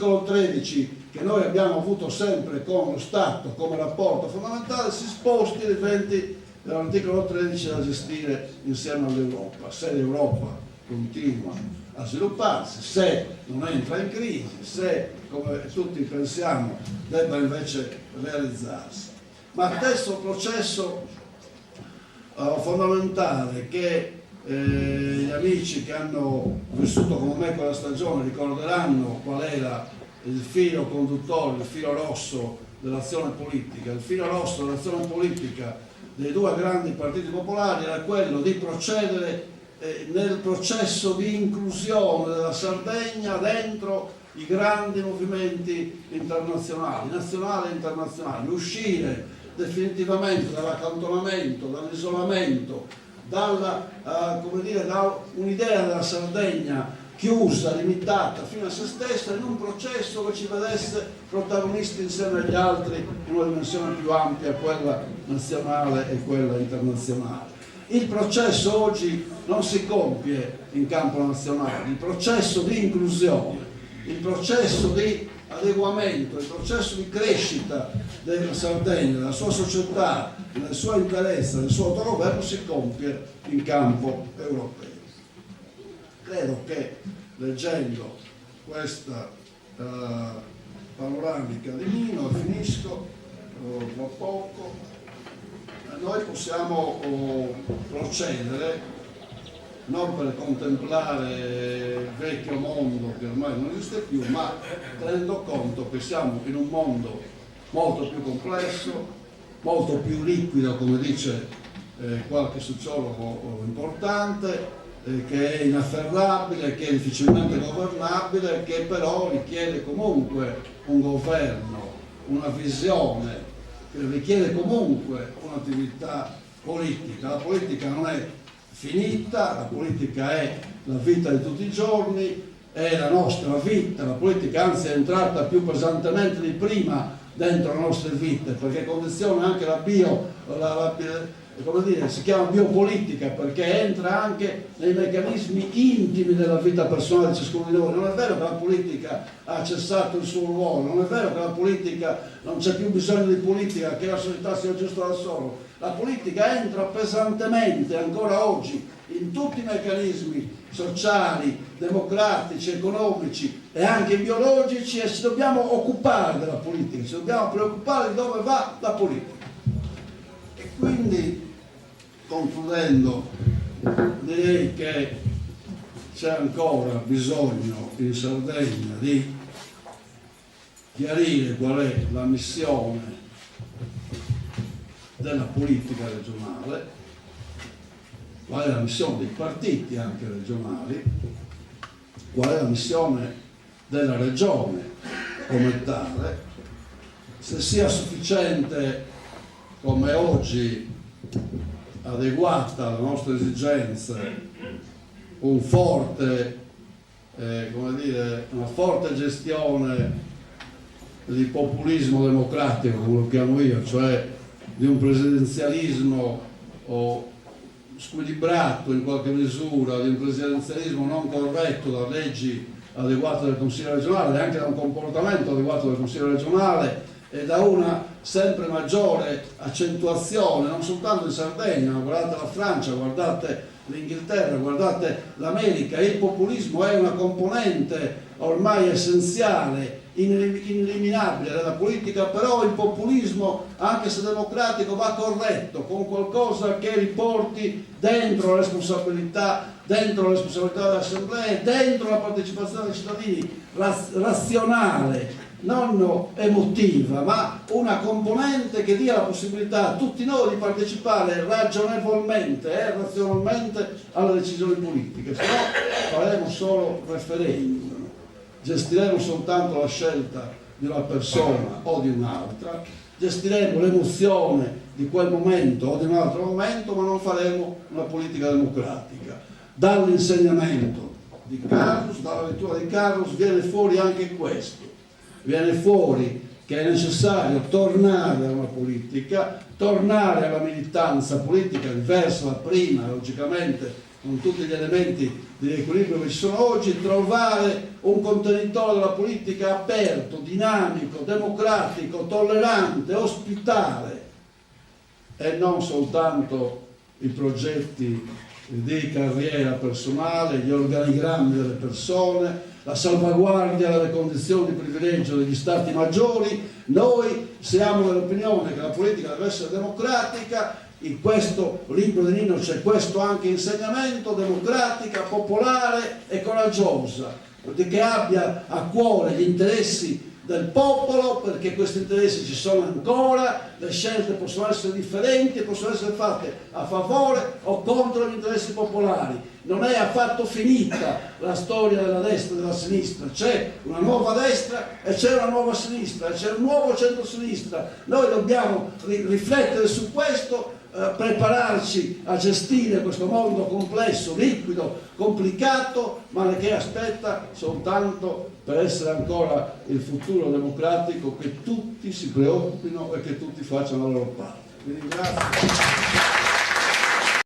l'articolo 13 che noi abbiamo avuto sempre con lo Stato come rapporto fondamentale si sposti e diventi l'articolo 13 da gestire insieme all'Europa. Se l'Europa continua a svilupparsi, se non entra in crisi, se, come tutti pensiamo, debba invece realizzarsi. Ma questo processo fondamentale che gli amici che hanno vissuto come me quella stagione ricorderanno qual era il filo conduttore, il filo rosso dell'azione politica. Il filo rosso dell'azione politica dei due grandi partiti popolari era quello di procedere nel processo di inclusione della Sardegna dentro i grandi movimenti internazionali, nazionali e internazionali, uscire definitivamente dall'accantonamento, dall'isolamento, da un'idea della Sardegna chiusa, limitata fino a se stessa, in un processo che ci vedesse protagonisti insieme agli altri in una dimensione più ampia, quella nazionale e quella internazionale. Il processo oggi non si compie in campo nazionale, il processo di inclusione, il processo di adeguamento, il processo di crescita della Sardegna, della sua società, del suo interesse, del suo autogoverno si compie in campo europeo. Credo che leggendo questa panoramica di Mino, e finisco tra poco, noi possiamo procedere non per contemplare il vecchio mondo che ormai non esiste più, ma tenendo conto che siamo in un mondo molto più complesso, molto più liquido, come dice qualche sociologo importante, che è inafferrabile, che è difficilmente governabile, che però richiede comunque un governo, una visione, che richiede comunque un'attività politica. La politica non è finita, la politica è la vita di tutti i giorni, è la nostra vita, la politica anzi è entrata più pesantemente di prima dentro le nostre vite, perché condiziona anche si chiama biopolitica, perché entra anche nei meccanismi intimi della vita personale di ciascuno di noi. Non è vero che la politica ha cessato il suo ruolo, non è vero che la politica non c'è più bisogno di politica, che la società sia giusta da solo. La politica entra pesantemente ancora oggi in tutti i meccanismi sociali, democratici, economici e anche biologici, e ci dobbiamo occupare della politica, ci dobbiamo preoccupare di dove va la politica. E quindi, concludendo, direi che c'è ancora bisogno in Sardegna di chiarire qual è la missione della politica regionale, qual è la missione dei partiti anche regionali, qual è la missione della regione come tale, se sia sufficiente come oggi, adeguata alle nostre esigenze, una forte gestione di populismo democratico, come lo chiamo io, cioè di un presidenzialismo squilibrato in qualche misura, di un presidenzialismo non corretto da leggi adeguate del Consiglio regionale e anche da un comportamento adeguato del Consiglio regionale e da una sempre maggiore accentuazione, non soltanto in Sardegna, ma guardate la Francia, guardate l'Inghilterra, guardate l'America. Il populismo è una componente ormai essenziale, ineliminabile della politica, però il populismo, anche se democratico, va corretto con qualcosa che riporti dentro la responsabilità delle assemblee, dentro la partecipazione dei cittadini, razionale, non emotiva, ma una componente che dia la possibilità a tutti noi di partecipare ragionevolmente e razionalmente alle decisioni politiche. Se no faremo solo referendum, gestiremo soltanto la scelta di una persona o di un'altra, gestiremo l'emozione di quel momento o di un altro momento, ma non faremo una politica democratica. Dall'insegnamento di Carlos, dalla lettura di Carlos, viene fuori anche questo. Viene fuori che è necessario tornare a una politica, tornare alla militanza politica diversa da prima, logicamente con tutti gli elementi di equilibrio che ci sono oggi, trovare un contenitore della politica aperto, dinamico, democratico, tollerante, ospitale, e non soltanto i progetti di carriera personale, gli organigrammi delle persone, la salvaguardia delle condizioni di privilegio degli stati maggiori. Noi siamo dell'opinione che la politica deve essere democratica. In questo libro di Nino c'è questo anche insegnamento: democratica, popolare e coraggiosa, che abbia a cuore gli interessi del popolo, perché questi interessi ci sono ancora, le scelte possono essere differenti e possono essere fatte a favore o contro gli interessi popolari. Non è affatto finita la storia della destra e della sinistra, c'è una nuova destra e c'è una nuova sinistra e c'è un nuovo centro-sinistra. Noi dobbiamo riflettere su questo, prepararci a gestire questo mondo complesso, liquido, complicato, ma che aspetta soltanto per essere ancora il futuro democratico che tutti si preoccupino e che tutti facciano la loro parte. Vi ringrazio.